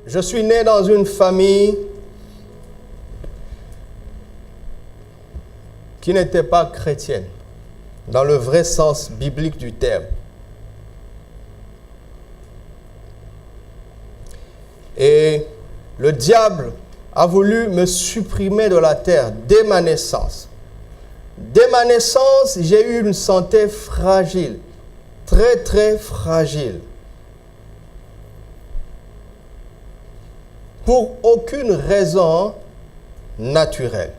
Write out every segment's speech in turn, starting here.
Je suis né dans une famille qui n'était pas chrétienne, dans le vrai sens biblique du terme. Et le diable a voulu me supprimer de la terre dès ma naissance. Dès ma naissance, j'ai eu une santé fragile, très très fragile. Pour aucune raison naturelle.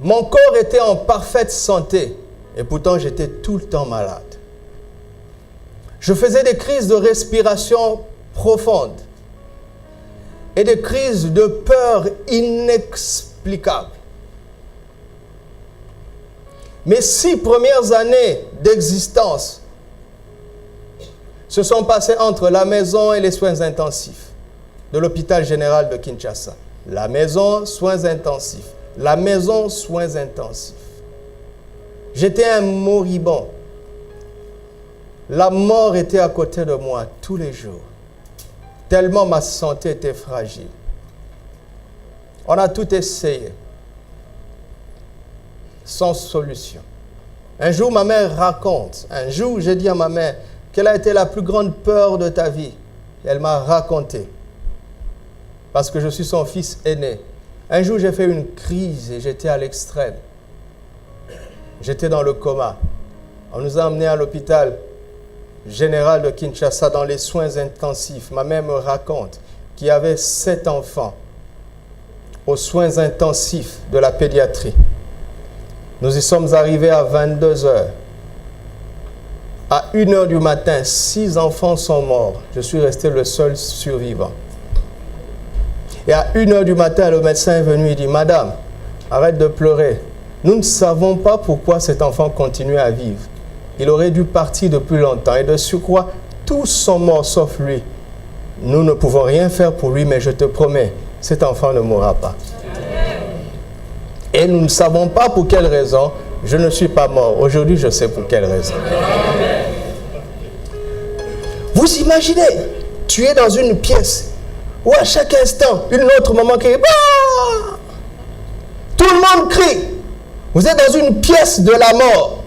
Mon corps était en parfaite santé et pourtant j'étais tout le temps malade. Je faisais des crises de respiration profondes et des crises de peur inexplicables. Mes 6 premières années d'existence se sont passées entre la maison et les soins intensifs de l'hôpital général de Kinshasa. La maison, soins intensifs. La maison, soins intensifs. J'étais un moribond. La mort était à côté de moi tous les jours, tellement ma santé était fragile. On a tout essayé, sans solution. Un jour, ma mère raconte, un jour, j'ai dit à ma mère, quelle a été la plus grande peur de ta vie? Et elle m'a raconté, parce que je suis son fils aîné. Un jour, j'ai fait une crise et j'étais à l'extrême. J'étais dans le coma. On nous a emmenés à l'hôpital général de Kinshasa dans les soins intensifs. Ma mère me raconte qu'il y avait 7 enfants aux soins intensifs de la pédiatrie. Nous y sommes arrivés à 22 heures. À 1 heure du matin, 6 enfants sont morts. Je suis resté le seul survivant. Et à 1 heure du matin, le médecin est venu et dit, « Madame, arrête de pleurer. Nous ne savons pas pourquoi cet enfant continue à vivre. Il aurait dû partir depuis longtemps. Et de surcroît, tous sont morts sauf lui. Nous ne pouvons rien faire pour lui, mais je te promets, cet enfant ne mourra pas. » Et nous ne savons pas pour quelle raison je ne suis pas mort. Aujourd'hui, je sais pour quelle raison. Vous imaginez, tu es dans une pièce où à chaque instant, une autre maman crie. Ah! Tout le monde crie. Vous êtes dans une pièce de la mort.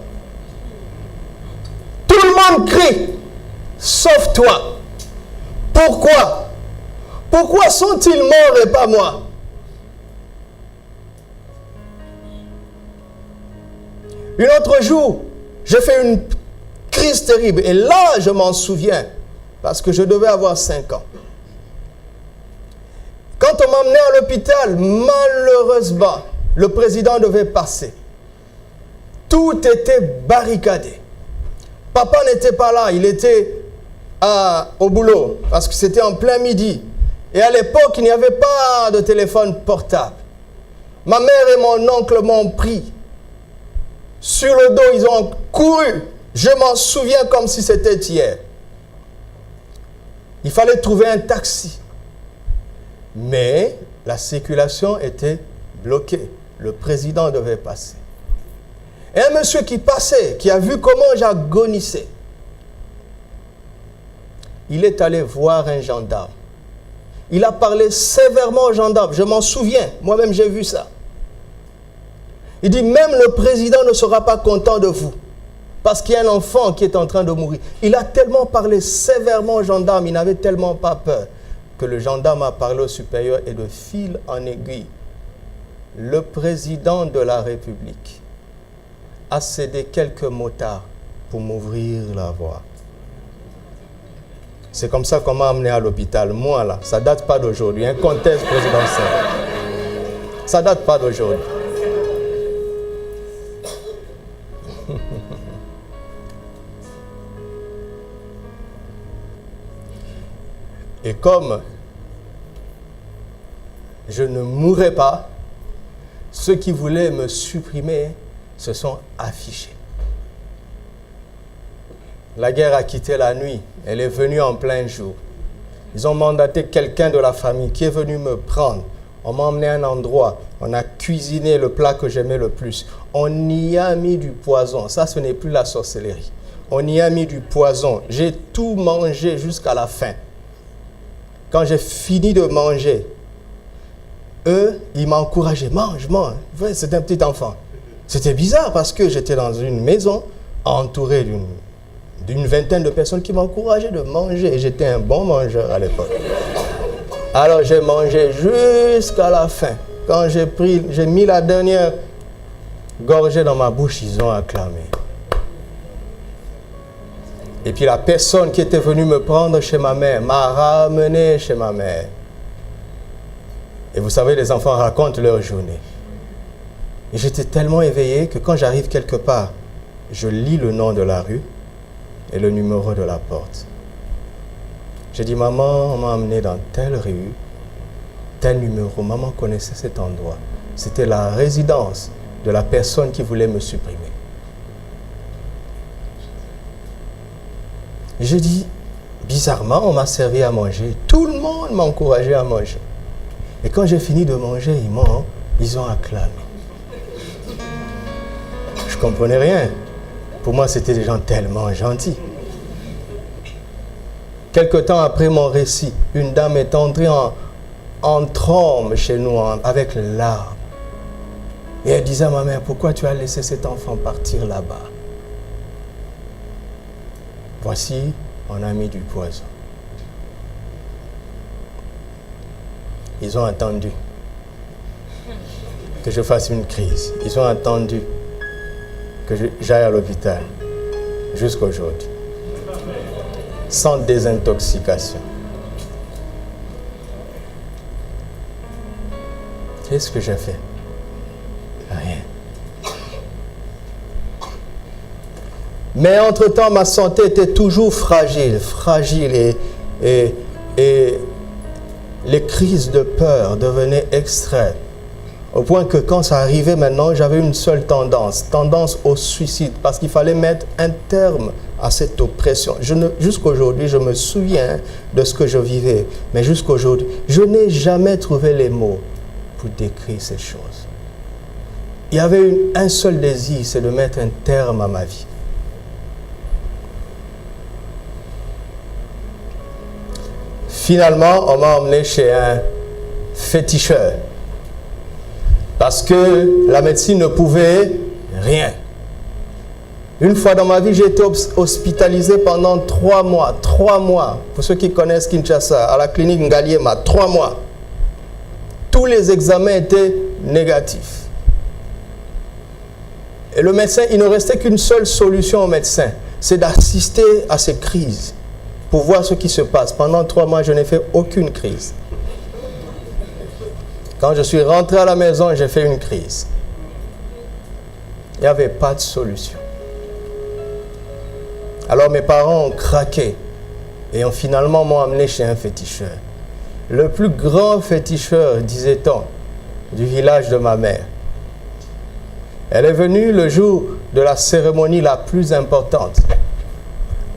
Tout le monde crie, sauf toi. Pourquoi? Pourquoi sont-ils morts et pas moi? Un autre jour, j'ai fait une crise terrible. Et là, je m'en souviens, parce que je devais avoir 5 ans. Quand on m'emmenait à l'hôpital, malheureusement, le président devait passer. Tout était barricadé. Papa n'était pas là, il était au boulot, parce que c'était en plein midi. Et à l'époque, il n'y avait pas de téléphone portable. Ma mère et mon oncle m'ont pris. Sur le dos, ils ont couru. Je m'en souviens comme si c'était hier. Il fallait trouver un taxi. Mais la circulation était bloquée. Le président devait passer. Et un monsieur qui passait, qui a vu comment j'agonissais, il est allé voir un gendarme. Il a parlé sévèrement au gendarme. Je m'en souviens. Moi-même, j'ai vu ça. Il dit, même le président ne sera pas content de vous. Parce qu'il y a un enfant qui est en train de mourir. Il a tellement parlé sévèrement au gendarme, il n'avait tellement pas peur, que le gendarme a parlé au supérieur et de fil en aiguille, le président de la République a cédé quelques motards pour m'ouvrir la voie. C'est comme ça qu'on m'a amené à l'hôpital. Moi, là, ça ne date pas d'aujourd'hui. Un contexte présidentiel. Ça ne date pas d'aujourd'hui. Et comme je ne mourrais pas, ceux qui voulaient me supprimer se sont affichés. La guerre a quitté la nuit, elle est venue en plein jour. Ils ont mandaté quelqu'un de la famille qui est venu me prendre. On m'a emmené à un endroit, on a cuisiné le plat que j'aimais le plus. On y a mis du poison, ça ce n'est plus la sorcellerie. on y a mis du poison. J'ai tout mangé jusqu'à la fin. Quand j'ai fini de manger, eux, ils m'encourageaient. Mange, mange. Ouais, c'était un petit enfant. C'était bizarre parce que j'étais dans une maison entouré d'une vingtaine de personnes qui m'encourageaient de manger. Et j'étais un bon mangeur à l'époque. Alors j'ai mangé jusqu'à la fin. Quand j'ai mis la dernière gorgée dans ma bouche, ils ont acclamé. Et puis la personne qui était venue me prendre chez ma mère m'a ramené chez ma mère. Et vous savez, les enfants racontent leur journée. Et j'étais tellement éveillé que quand j'arrive quelque part, je lis le nom de la rue et le numéro de la porte. J'ai dit, maman, on m'a emmené dans telle rue, tel numéro. Maman connaissait cet endroit. C'était la résidence de la personne qui voulait me supprimer. Et je dis, bizarrement, on m'a servi à manger. Tout le monde m'a encouragé à manger. Et quand j'ai fini de manger, ils ont acclamé. Je ne comprenais rien. Pour moi, c'était des gens tellement gentils. Quelque temps après mon récit, une dame est entrée en trombe chez nous avec les larmes. Et elle disait à ma mère, pourquoi tu as laissé cet enfant partir là-bas? Voici, on a mis du poison. Ils ont attendu que je fasse une crise. Ils ont attendu que j'aille à l'hôpital jusqu'à aujourd'hui. Sans désintoxication. Qu'est-ce que j'ai fait? Rien. Mais entre-temps, ma santé était toujours fragile et les crises de peur devenaient extrêmes. Au point que quand ça arrivait maintenant, j'avais une seule tendance au suicide, parce qu'il fallait mettre un terme à cette oppression. Jusqu'aujourd'hui, je me souviens de ce que je vivais, mais jusqu'aujourd'hui, je n'ai jamais trouvé les mots pour décrire ces choses. Il y avait un seul désir, c'est de mettre un terme à ma vie. Finalement, on m'a emmené chez un féticheur. Parce que la médecine ne pouvait rien. Une fois dans ma vie, j'ai été hospitalisé pendant 3 mois. 3 mois. Pour ceux qui connaissent Kinshasa, à la clinique Ngaliema, 3 mois. Tous les examens étaient négatifs. Et le médecin, il ne restait qu'une seule solution au médecin, c'est d'assister à ces crises pour voir ce qui se passe. Pendant 3 mois, je n'ai fait aucune crise. Quand je suis rentré à la maison, j'ai fait une crise. Il n'y avait pas de solution. Alors mes parents ont craqué et ont finalement m'ont amené chez un féticheur. Le plus grand féticheur, disait-on, du village de ma mère. Elle est venue le jour de la cérémonie la plus importante.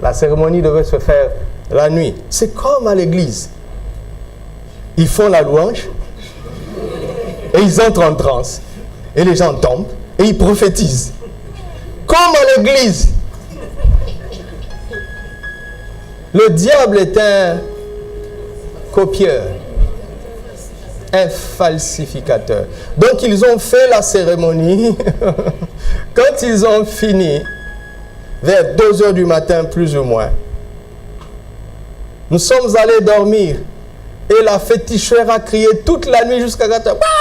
La cérémonie devait se faire la nuit. C'est comme à l'église. Ils font la louange et ils entrent en transe. Et les gens tombent et ils prophétisent. Comme à l'église. Le diable est un copieur, un falsificateur. Donc ils ont fait la cérémonie. Quand ils ont fini, vers 2 heures du matin plus ou moins, nous sommes allés dormir. Et la féticheur a crié toute la nuit jusqu'à 4 heures. Pardon.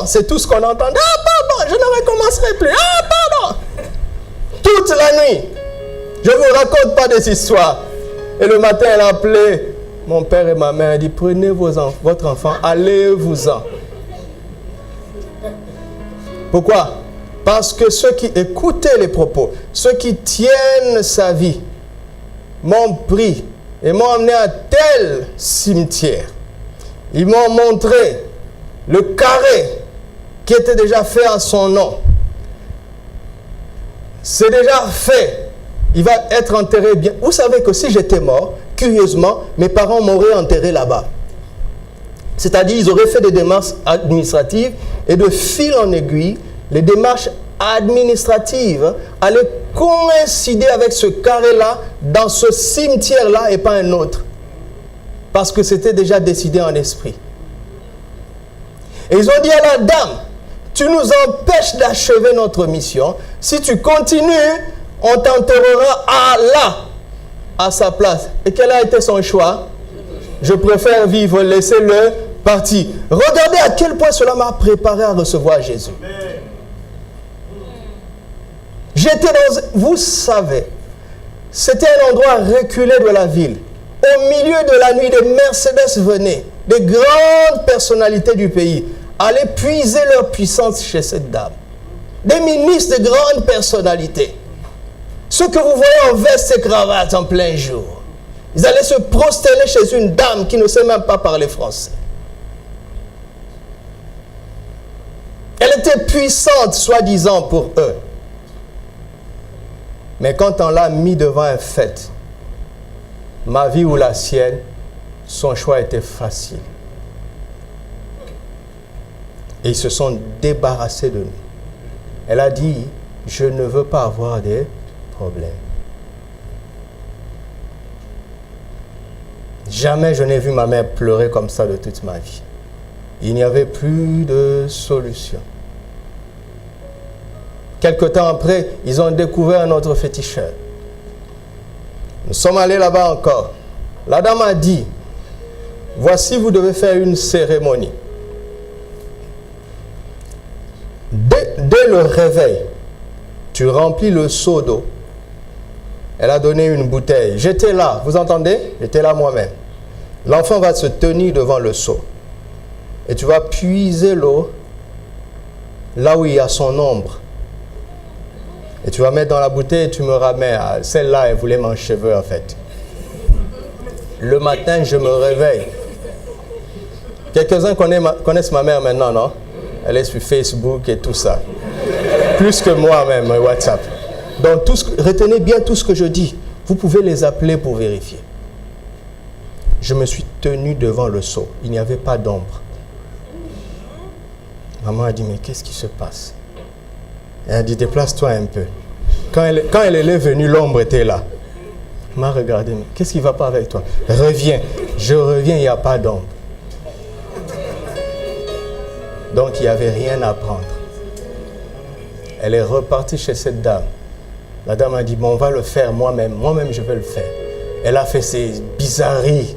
C'est tout ce qu'on entendait. Pardon, je ne recommencerai plus. Pardon. Toute la nuit. Je ne vous raconte pas des histoires. Et le matin, elle a appelé mon père et ma mère. Elle dit, prenez votre enfant, allez-vous-en. Pourquoi? Parce que ceux qui écoutaient les propos, ceux qui tiennent sa vie, m'ont pris et m'ont emmené à tel cimetière. Ils m'ont montré le carré qui était déjà fait à son nom. C'est déjà fait. Il va être enterré bien. Vous savez que si j'étais mort, curieusement, mes parents m'auraient enterré là-bas. C'est-à-dire, ils auraient fait des démarches administratives et de fil en aiguille, les démarches administrative allait coïncider avec ce carré-là, dans ce cimetière-là et pas un autre. Parce que c'était déjà décidé en esprit. Et ils ont dit à la dame, tu nous empêches d'achever notre mission. Si tu continues, on t'enterrera là, à sa place. Et quel a été son choix? Je préfère vivre, laissez-le partir. Regardez à quel point cela m'a préparé à recevoir Jésus. J'étais dans, vous savez, c'était un endroit reculé de la ville. Au milieu de la nuit, des Mercedes venaient, des grandes personnalités du pays, allaient puiser leur puissance chez cette dame. Des ministres de grandes personnalités. Ceux que vous voyez en veste et cravate en plein jour. Ils allaient se prosterner chez une dame qui ne sait même pas parler français. Elle était puissante, soi-disant, pour eux. Mais quand on l'a mis devant un fait, ma vie ou la sienne, son choix était facile. Et ils se sont débarrassés de nous. Elle a dit, je ne veux pas avoir des problèmes. Jamais je n'ai vu ma mère pleurer comme ça de toute ma vie. Il n'y avait plus de solution. Quelque temps après, ils ont découvert un autre féticheur. Nous sommes allés là-bas encore. La dame a dit, voici, vous devez faire une cérémonie. Dès le réveil, tu remplis le seau d'eau. Elle a donné une bouteille. J'étais là, vous entendez? J'étais là moi-même. L'enfant va se tenir devant le seau. Et tu vas puiser l'eau là où il y a son ombre. Et tu vas mettre dans la bouteille et tu me ramènes. Celle-là, elle voulait mon cheveu en fait. Le matin, je me réveille. Quelques-uns connaissent ma mère maintenant, non? Elle est sur Facebook et tout ça. Plus que moi-même, WhatsApp. Donc, retenez bien tout ce que je dis. Vous pouvez les appeler pour vérifier. Je me suis tenu devant le seau. Il n'y avait pas d'ombre. Maman a dit, mais qu'est-ce qui se passe? Elle a dit, déplace-toi un peu. Quand elle est venue, l'ombre était là. Elle m'a regardé, mais qu'est-ce qui ne va pas avec toi? Reviens. Je reviens, il n'y a pas d'ombre. Donc, il n'y avait rien à prendre. Elle est repartie chez cette dame. La dame a dit, bon, on va le faire moi-même. Moi-même, je vais le faire. Elle a fait ses bizarreries.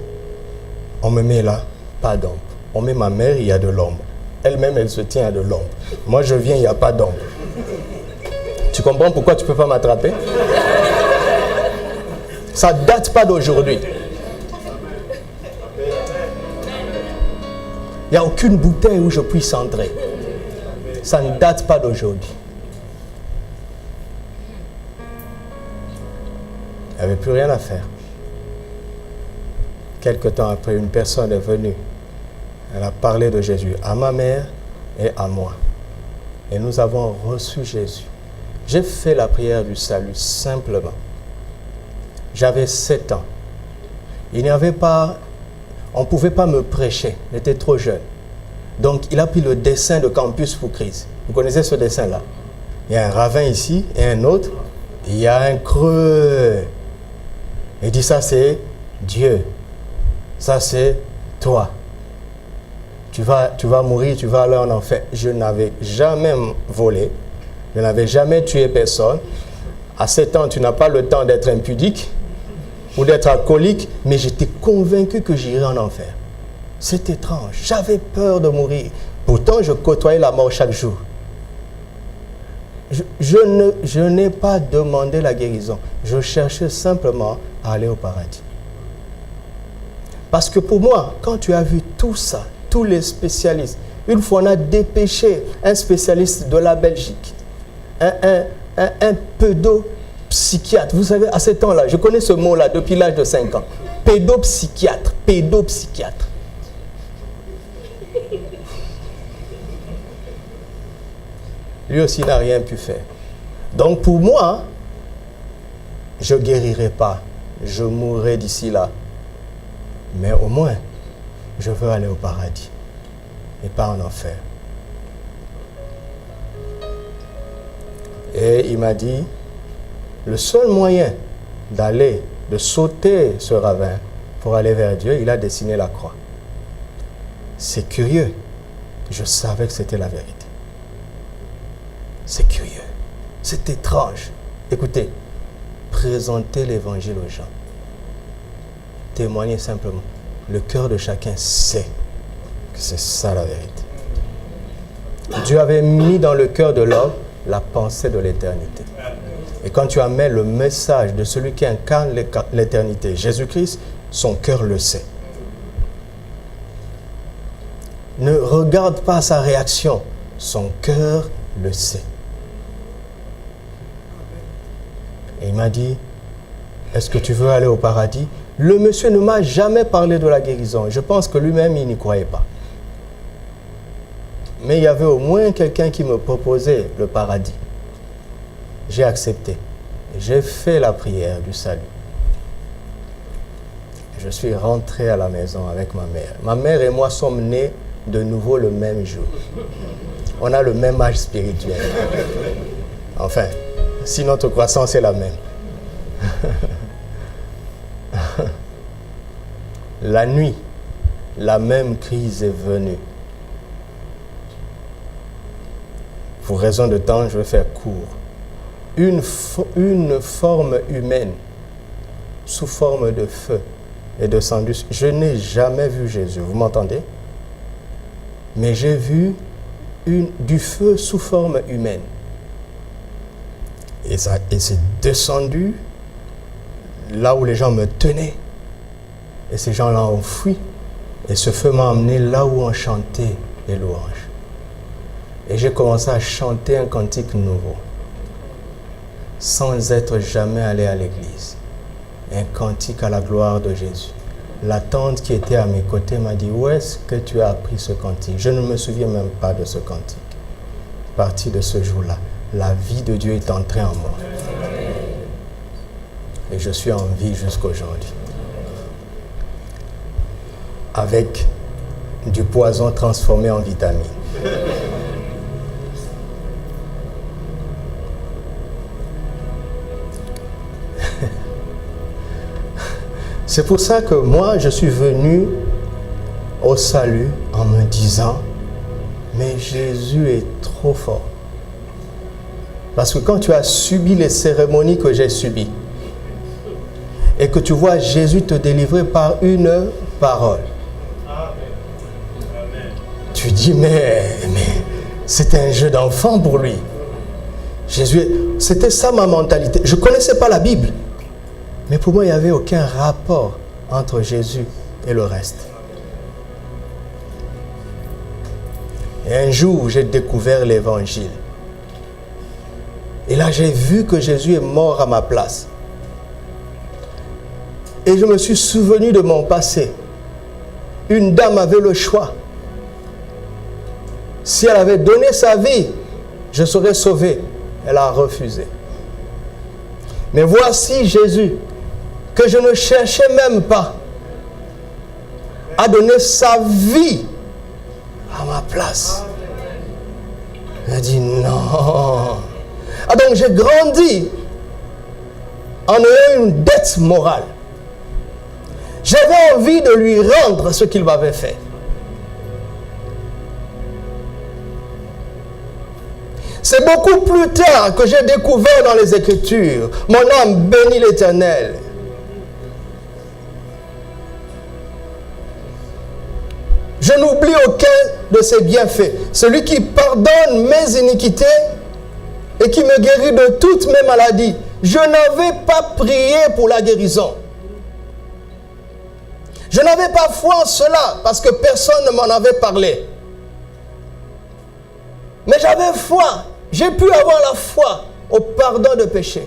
On me met là, pas d'ombre. On met ma mère, il y a de l'ombre. Elle-même, elle se tient à de l'ombre. Moi, je viens, il n'y a pas d'ombre. Tu comprends pourquoi tu ne peux pas m'attraper? Ça ne date pas d'aujourd'hui. Il n'y a aucune bouteille où je puisse entrer. Ça ne date pas d'aujourd'hui. Il n'y avait plus rien à faire. Quelque temps après, une personne est venue. Elle a parlé de Jésus à ma mère et à moi. Et nous avons reçu Jésus. J'ai fait la prière du salut simplement. J'avais 7 ans. Il n'y avait pas... On ne pouvait pas me prêcher. J'étais trop jeune. Donc, il a pris le dessin de Campus pour Christ. Vous connaissez ce dessin-là? Il y a un ravin ici et un autre. Il y a un creux. Il dit, ça c'est Dieu. Ça c'est toi. Tu vas mourir, tu vas aller en enfer. Je n'avais jamais volé. Je n'avais jamais tué personne. À 7 ans, tu n'as pas le temps d'être impudique ou d'être alcoolique, mais j'étais convaincu que j'irais en enfer. C'est étrange. J'avais peur de mourir. Pourtant, je côtoyais la mort chaque jour. Je n'ai pas demandé la guérison. Je cherchais simplement à aller au paradis. Parce que pour moi, quand tu as vu tout ça, tous les spécialistes, une fois on a dépêché un spécialiste de la Belgique, un pédopsychiatre. Vous savez, à ce temps-là, je connais ce mot-là depuis l'âge de 5 ans. Pédopsychiatre. Lui aussi n'a rien pu faire. Donc pour moi, je ne guérirai pas. Je mourrai d'ici là. Mais au moins, je veux aller au paradis et pas en enfer. Et il m'a dit, le seul moyen de sauter ce ravin pour aller vers Dieu, il a dessiné la croix. C'est curieux. Je savais que c'était la vérité. C'est curieux. C'est étrange. Écoutez, présentez l'évangile aux gens. Témoignez simplement. Le cœur de chacun sait que c'est ça la vérité. Dieu avait mis dans le cœur de l'homme la pensée de l'éternité. Et quand tu amènes le message de celui qui incarne l'éternité, Jésus-Christ, son cœur le sait. Ne regarde pas sa réaction, son cœur le sait. Et il m'a dit, est-ce que tu veux aller au paradis? Le monsieur ne m'a jamais parlé de la guérison. Je pense que lui-même, il n'y croyait pas. Mais il y avait au moins quelqu'un qui me proposait le paradis. J'ai accepté. J'ai fait la prière du salut. Je suis rentré à la maison avec ma mère. Ma mère et moi sommes nés de nouveau le même jour. On a le même âge spirituel. Enfin, si notre croissance est la même. La nuit, la même crise est venue. Pour raison de temps, je vais faire court. Une forme humaine, sous forme de feu, est descendue. Je n'ai jamais vu Jésus, vous m'entendez? Mais j'ai vu du feu sous forme humaine. Et c'est descendu là où les gens me tenaient. Et ces gens-là ont fui. Et ce feu m'a emmené là où on chantait les louanges. Et j'ai commencé à chanter un cantique nouveau, sans être jamais allé à l'église. Un cantique à la gloire de Jésus. La tante qui était à mes côtés m'a dit, où est-ce que tu as appris ce cantique? Je ne me souviens même pas de ce cantique. À partir de ce jour-là, la vie de Dieu est entrée en moi. Et je suis en vie jusqu'aujourd'hui. Avec du poison transformé en vitamine. C'est pour ça que moi, je suis venu au salut en me disant, mais Jésus est trop fort. Parce que quand tu as subi les cérémonies que j'ai subies, et que tu vois Jésus te délivrer par une parole, tu dis, mais c'était un jeu d'enfant pour lui. Jésus, c'était ça ma mentalité. Je ne connaissais pas la Bible. Mais pour moi, il n'y avait aucun rapport entre Jésus et le reste. Et un jour, j'ai découvert l'évangile. Et là, j'ai vu que Jésus est mort à ma place. Et je me suis souvenu de mon passé. Une dame avait le choix. Si elle avait donné sa vie, je serais sauvé. Elle a refusé. Mais voici Jésus, que je ne cherchais même pas, a donné sa vie à ma place. Elle a dit non. Ah, donc j'ai grandi en ayant une dette morale. J'avais envie de lui rendre ce qu'il m'avait fait. C'est beaucoup plus tard que j'ai découvert dans les Écritures, mon âme bénit l'Éternel. Je n'oublie aucun de ses bienfaits. Celui qui pardonne mes iniquités et qui me guérit de toutes mes maladies. Je n'avais pas prié pour la guérison. Je n'avais pas foi en cela parce que personne ne m'en avait parlé. Mais j'avais foi. J'ai pu avoir la foi au pardon de péché.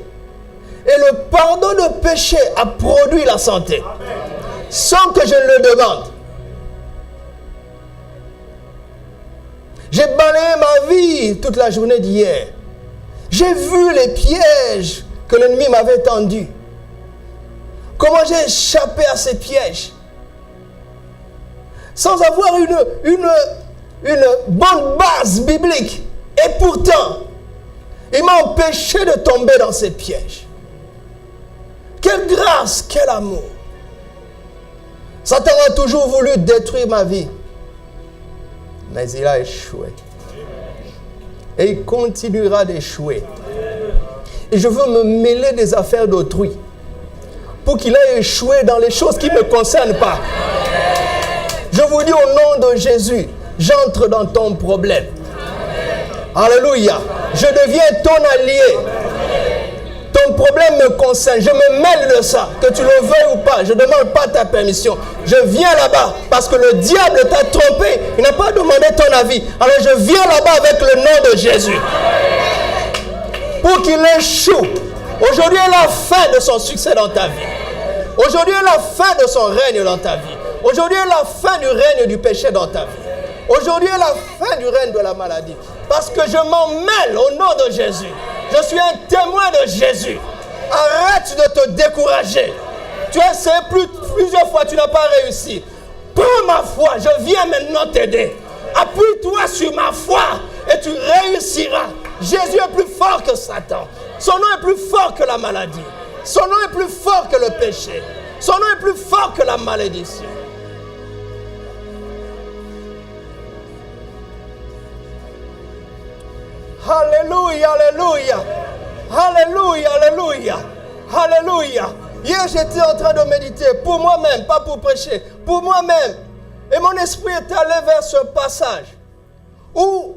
Et le pardon de péché a produit la santé. Sans que je ne le demande. J'ai balayé ma vie toute la journée d'hier. J'ai vu les pièges que l'ennemi m'avait tendus. Comment j'ai échappé à ces pièges. Sans avoir une bonne base biblique. Et pourtant, Il m'a empêché de tomber dans ses pièges. Quelle grâce, quel amour. Satan a toujours voulu détruire ma vie. Mais il a échoué. Et il continuera d'échouer. Et je veux me mêler des affaires d'autrui pour qu'il ait échoué dans les choses qui ne me concernent pas. Je vous dis au nom de Jésus, j'entre dans ton problème. Alléluia. Je deviens ton allié. Ton problème me concerne. Je me mêle de ça. Que tu le veuilles ou pas. Je ne demande pas ta permission. Je viens là-bas parce que le diable t'a trompé. Il n'a pas demandé ton avis. Alors je viens là-bas avec le nom de Jésus. Pour qu'il échoue. Aujourd'hui est la fin de son succès dans ta vie. Aujourd'hui est la fin de son règne dans ta vie. Aujourd'hui est la fin du règne du péché dans ta vie. Aujourd'hui est la fin du règne de la maladie. Parce que je m'en mêle au nom de Jésus. Je suis un témoin de Jésus. Arrête de te décourager. Tu as essayé plusieurs fois, tu n'as pas réussi. Prends ma foi, je viens maintenant t'aider. Appuie-toi sur ma foi et tu réussiras. Jésus est plus fort que Satan. Son nom est plus fort que la maladie. Son nom est plus fort que le péché. Son nom est plus fort que la malédiction. Alléluia, alléluia. Alléluia, alléluia. Alléluia. Hier, j'étais en train de méditer pour moi-même, pas pour prêcher, pour moi-même. Et mon esprit est allé vers ce passage où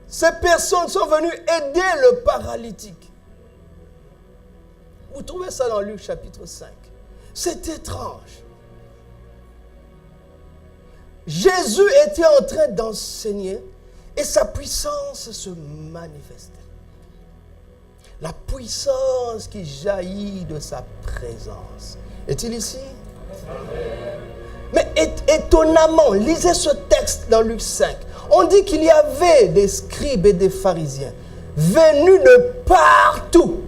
ces personnes sont venues aider le paralytique. Vous trouvez ça dans Luc chapitre 5. C'est étrange. Jésus était en train d'enseigner et sa puissance se manifestait. La puissance qui jaillit de sa présence. Est-il ici? Mais étonnamment, lisez ce texte dans Luc 5. On dit qu'il y avait des scribes et des pharisiens venus de partout,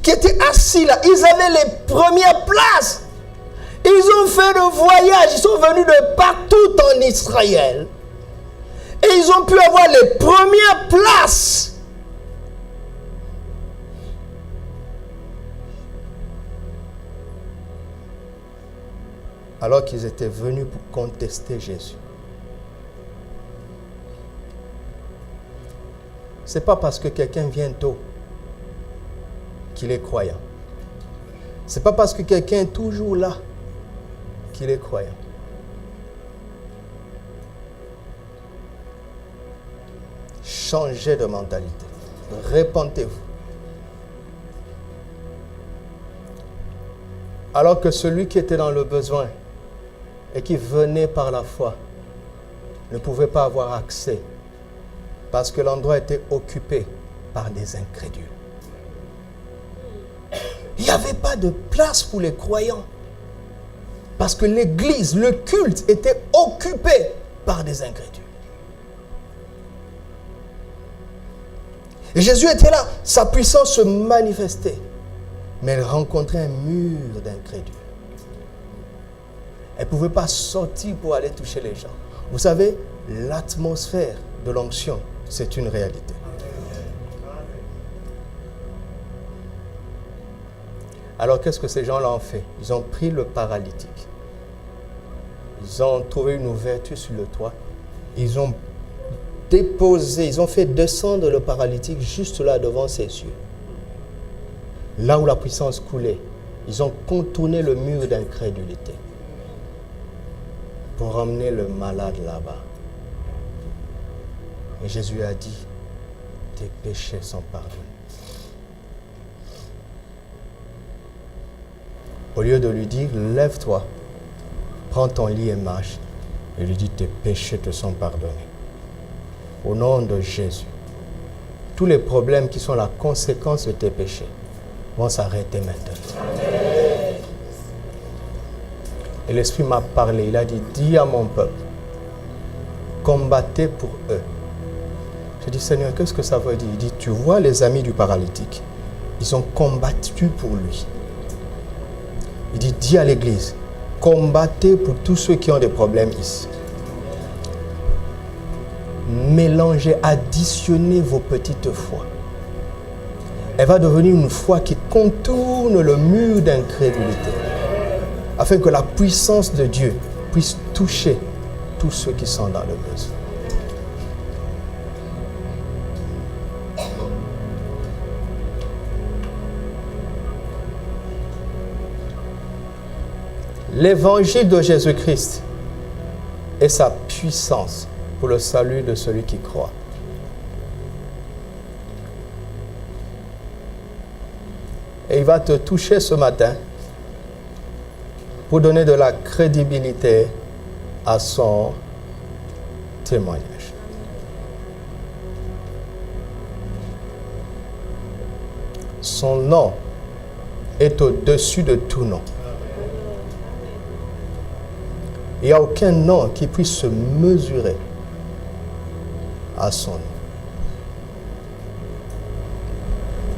qui étaient assis là. Ils avaient les premières places. Ils ont fait le voyage. Ils sont venus de partout en Israël. Et ils ont pu avoir les premières places. Alors qu'ils étaient venus pour contester Jésus. Ce n'est pas parce que quelqu'un vient tôt qu'il est croyant. Ce n'est pas parce que quelqu'un est toujours là qu'il est croyant. Changez de mentalité. Repentez-vous. Alors que celui qui était dans le besoin et qui venait par la foi ne pouvait pas avoir accès parce que l'endroit était occupé par des incrédules. Il n'y avait pas de place pour les croyants parce que l'église, le culte était occupé par des incrédules. Et Jésus était là, sa puissance se manifestait, mais elle rencontrait un mur d'incrédules. Elle ne pouvait pas sortir pour aller toucher les gens. Vous savez, l'atmosphère de l'onction, c'est une réalité. Alors qu'est-ce que ces gens-là ont fait? Ils ont pris le paralytique. Ils ont trouvé une ouverture sur le toit. Ils ont déposé, ils ont fait descendre le paralytique juste là devant ses yeux. Là où la puissance coulait, ils ont contourné le mur d'incrédulité pour emmener le malade là-bas. Et Jésus a dit, tes péchés sont pardonnés. Au lieu de lui dire, lève-toi, prends ton lit et marche, il lui dit, tes péchés te sont pardonnés. Au nom de Jésus, tous les problèmes qui sont la conséquence de tes péchés vont s'arrêter maintenant. Amen. Et l'Esprit m'a parlé, il a dit, dis à mon peuple, combattez pour eux. J'ai dit, Seigneur, qu'est-ce que ça veut dire? Il dit, tu vois les amis du paralytique, ils ont combattu pour lui. Il dit, dis à l'église, combattez pour tous ceux qui ont des problèmes ici. Mélangez, additionnez vos petites foi. elle va devenir une foi qui contourne le mur d'incrédulité, afin que la puissance de Dieu puisse toucher tous ceux qui sont dans le besoin. L'évangile de Jésus-Christ est sa puissance pour le salut de celui qui croit. Et il va te toucher ce matin pour donner de la crédibilité à son témoignage. Son nom est au-dessus de tout nom. Il n'y a aucun nom qui puisse se mesurer à son nom.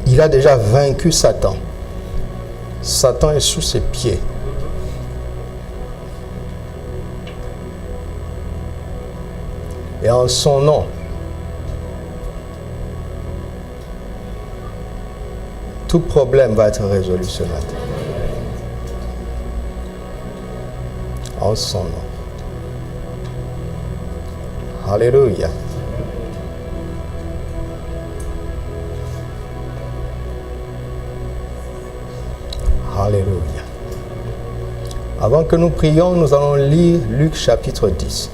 Il a déjà vaincu Satan. Satan est sous ses pieds. Et en son nom, tout problème va être résolu ce matin. En son nom. Alléluia. Alléluia. Avant que nous prions, nous allons lire Luc chapitre 10.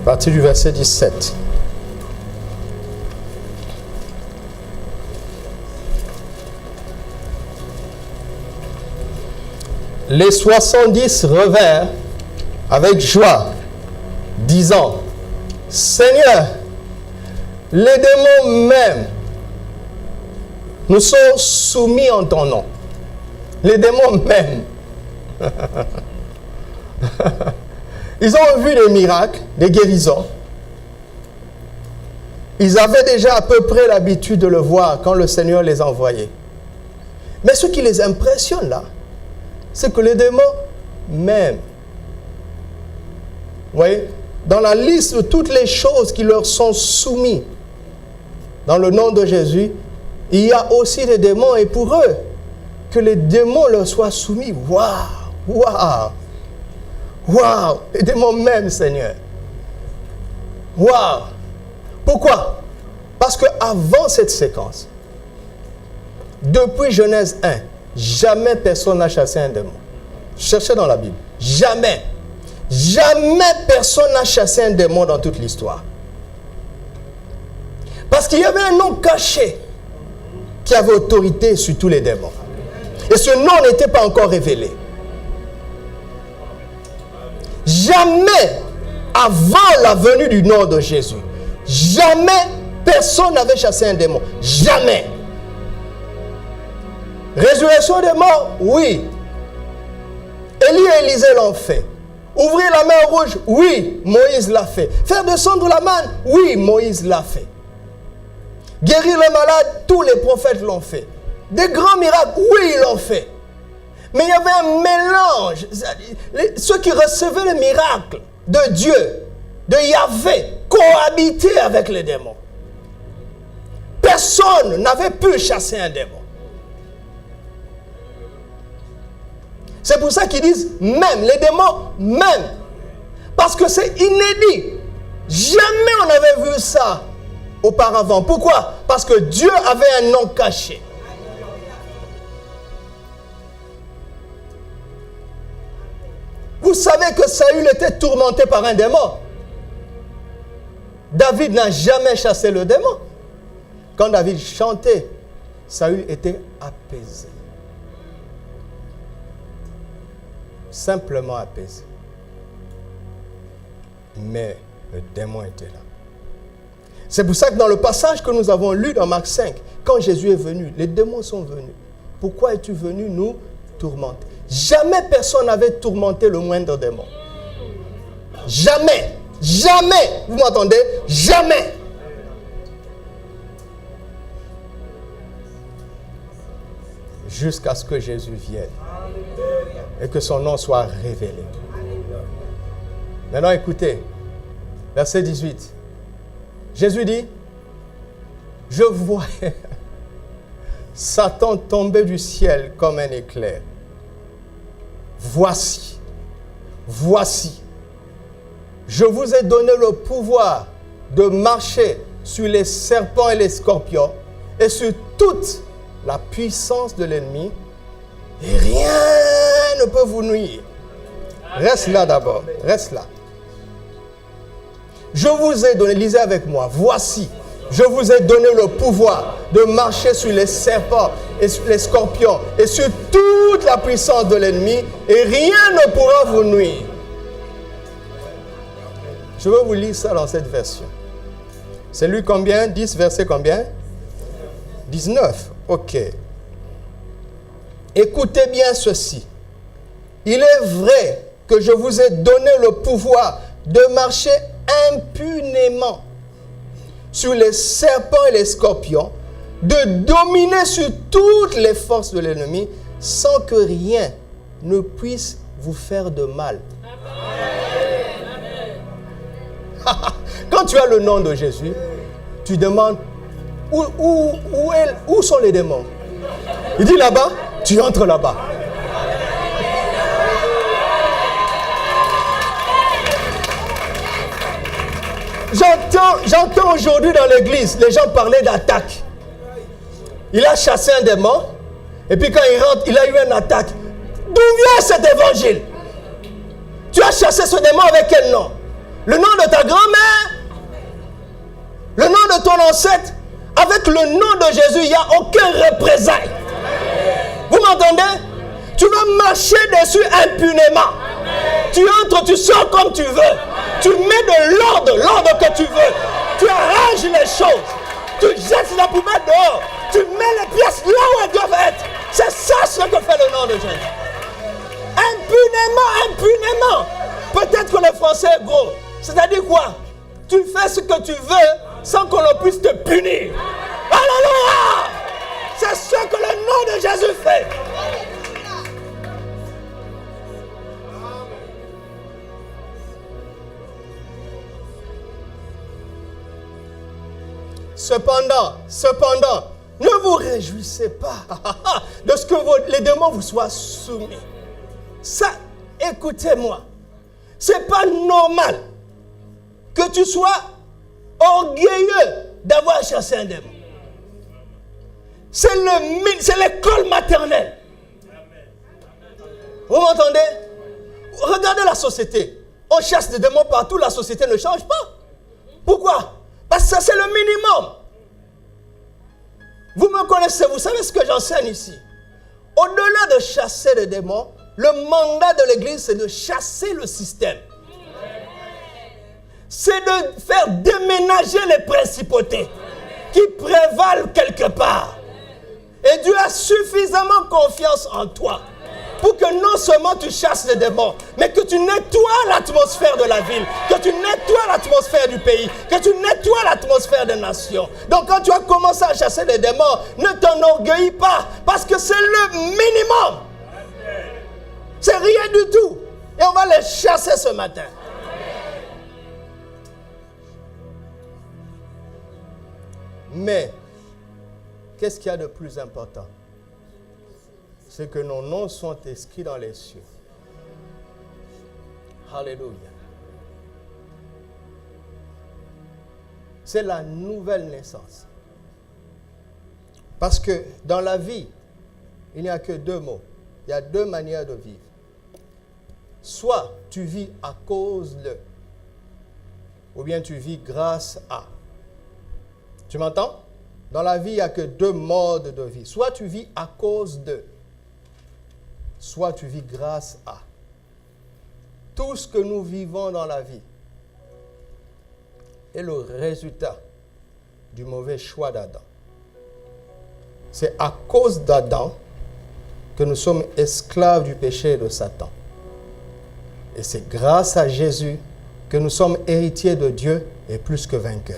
À partir du verset 17. Les 70 revinrent avec joie, disant, Seigneur, les démons même nous sont soumis en ton nom. Les démons même. Ils ont vu des miracles, des guérisons. Ils avaient déjà à peu près l'habitude de le voir quand le Seigneur les envoyait. Mais ce qui les impressionne là, c'est que les démons même, vous voyez, dans la liste de toutes les choses qui leur sont soumises dans le nom de Jésus, il y a aussi des démons, et pour eux, que les démons leur soient soumis. Waouh! Waouh! Waouh! Les démons même, Seigneur. Waouh! Pourquoi? Parce qu'avant cette séquence, depuis Genèse 1, jamais personne n'a chassé un démon. Cherchez dans la Bible. Jamais. Jamais personne n'a chassé un démon dans toute l'histoire. Parce qu'il y avait un nom caché qui avait autorité sur tous les démons. Et ce nom n'était pas encore révélé. Jamais, avant la venue du nom de Jésus, jamais personne n'avait chassé un démon. Jamais. Résurrection des morts, oui. Élie et Élisée l'ont fait. Ouvrir la mer rouge, oui, Moïse l'a fait. Faire descendre la manne, oui, Moïse l'a fait. Guérir les malades, tous les prophètes l'ont fait. Des grands miracles, oui, ils l'ont fait. Mais il y avait un mélange. Ceux qui recevaient le miracle de Dieu, de Yahvé, cohabitaient avec les démons. Personne n'avait pu chasser un démon. C'est pour ça qu'ils disent même, les démons, même. Parce que c'est inédit. Jamais on n'avait vu ça auparavant. Pourquoi? Parce que Dieu avait un nom caché. Vous savez que Saül était tourmenté par un démon. David n'a jamais chassé le démon. Quand David chantait, Saül était apaisé. Simplement apaisé. Mais le démon était là. C'est pour ça que dans le passage que nous avons lu dans Marc 5, quand Jésus est venu, les démons sont venus. Pourquoi es-tu venu nous tourmenter? Jamais personne n'avait tourmenté le moindre démon. Jamais. Jamais. Vous m'entendez? Jamais. Jusqu'à ce que Jésus vienne et que son nom soit révélé. Maintenant écoutez, verset 18. Jésus dit, je voyais Satan tomber du ciel comme un éclair. Voici, je vous ai donné le pouvoir de marcher sur les serpents et les scorpions et sur toute la puissance de l'ennemi, et rien ne peut vous nuire. Reste là d'abord, reste là. Je vous ai donné, lisez avec moi, voici, je vous ai donné le pouvoir de marcher sur les serpents et sur les scorpions et sur toute la puissance de l'ennemi, et rien ne pourra vous nuire. Je veux vous lire ça dans cette version. C'est Luc combien? 10, verset combien? 19. Ok. Écoutez bien ceci. Il est vrai que je vous ai donné le pouvoir de marcher impunément sur les serpents et les scorpions, de dominer sur toutes les forces de l'ennemi, sans que rien ne puisse vous faire de mal. Quand tu as le nom de Jésus, tu demandes où sont les démons? Il dit là-bas, tu entres là-bas. J'entends aujourd'hui dans l'église, les gens parler d'attaque. Il a chassé un démon, et puis quand il rentre, il a eu une attaque. D'où vient cet évangile? Tu as chassé ce démon avec quel nom? Le nom de ta grand-mère? Le nom de ton ancêtre? Avec le nom de Jésus, il n'y a aucun représailles. Vous m'entendez? Tu veux marcher dessus impunément. Tu entres, tu sors comme tu veux. Tu mets de l'ordre que tu veux. Tu arranges les choses. Tu jettes la poubelle dehors. Tu mets les pièces là où elles doivent être. C'est ça ce que fait le nom de Jésus. Impunément. Peut-être que le français est gros. C'est-à-dire quoi? Tu fais ce que tu veux sans qu'on puisse te punir. Alléluia! C'est ce que le nom de Jésus fait. Cependant, ne vous réjouissez pas de ce que les démons vous soient soumis. Ça, écoutez-moi, c'est pas normal que tu sois orgueilleux d'avoir chassé un démon. C'est l'école maternelle. Vous m'entendez? Regardez la société. On chasse des démons partout, la société ne change pas. Pourquoi? Parce que ça, c'est le minimum. Vous me connaissez, vous savez ce que j'enseigne ici. Au-delà de chasser les démons, le mandat de l'Église, c'est de chasser le système. C'est de faire déménager les principautés qui prévalent quelque part. Et Dieu a suffisamment confiance en toi pour que non seulement tu chasses les démons, mais que tu nettoies l'atmosphère de la ville, que tu nettoies l'atmosphère du pays, que tu nettoies l'atmosphère des nations. Donc quand tu as commencé à chasser les démons, ne t'enorgueillis pas, parce que c'est le minimum. C'est rien du tout. Et on va les chasser ce matin. Mais, qu'est-ce qu'il y a de plus important? C'est que nos noms sont inscrits dans les cieux. Alléluia. C'est la nouvelle naissance. Parce que dans la vie, il n'y a que deux mots. Il y a deux manières de vivre. Soit tu vis à cause de, ou bien tu vis grâce à. Tu m'entends? Dans la vie, il n'y a que deux modes de vie. Soit tu vis à cause de, soit tu vis grâce à. Tout ce que nous vivons dans la vie est le résultat du mauvais choix d'Adam. C'est à cause d'Adam que nous sommes esclaves du péché et de Satan. Et c'est grâce à Jésus que nous sommes héritiers de Dieu et plus que vainqueurs.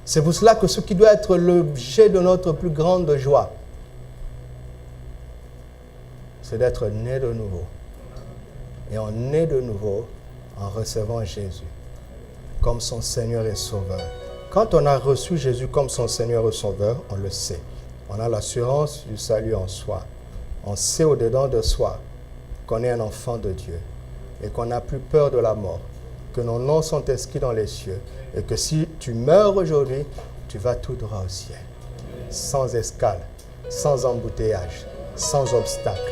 C'est pour cela que ce qui doit être l'objet de notre plus grande joie, c'est d'être né de nouveau. Et on naît de nouveau en recevant Jésus comme son Seigneur et Sauveur. Quand on a reçu Jésus comme son Seigneur et Sauveur, on le sait. On a l'assurance du salut en soi. On sait au-dedans de soi qu'on est un enfant de Dieu et qu'on n'a plus peur de la mort, que nos noms sont inscrits dans les cieux et que si tu meurs aujourd'hui, tu vas tout droit au ciel, sans escale, sans embouteillage, sans obstacle.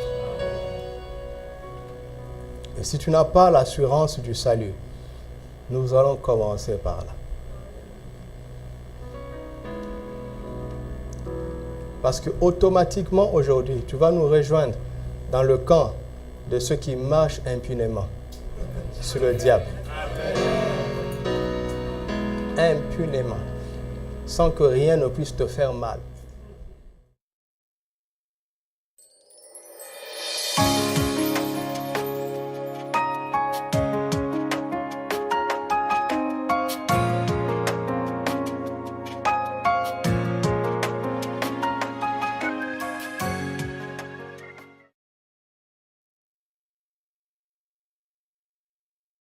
Et si tu n'as pas l'assurance du salut, nous allons commencer par là. Parce que automatiquement aujourd'hui, tu vas nous rejoindre dans le camp de ceux qui marchent impunément sur le diable. Impunément, sans que rien ne puisse te faire mal.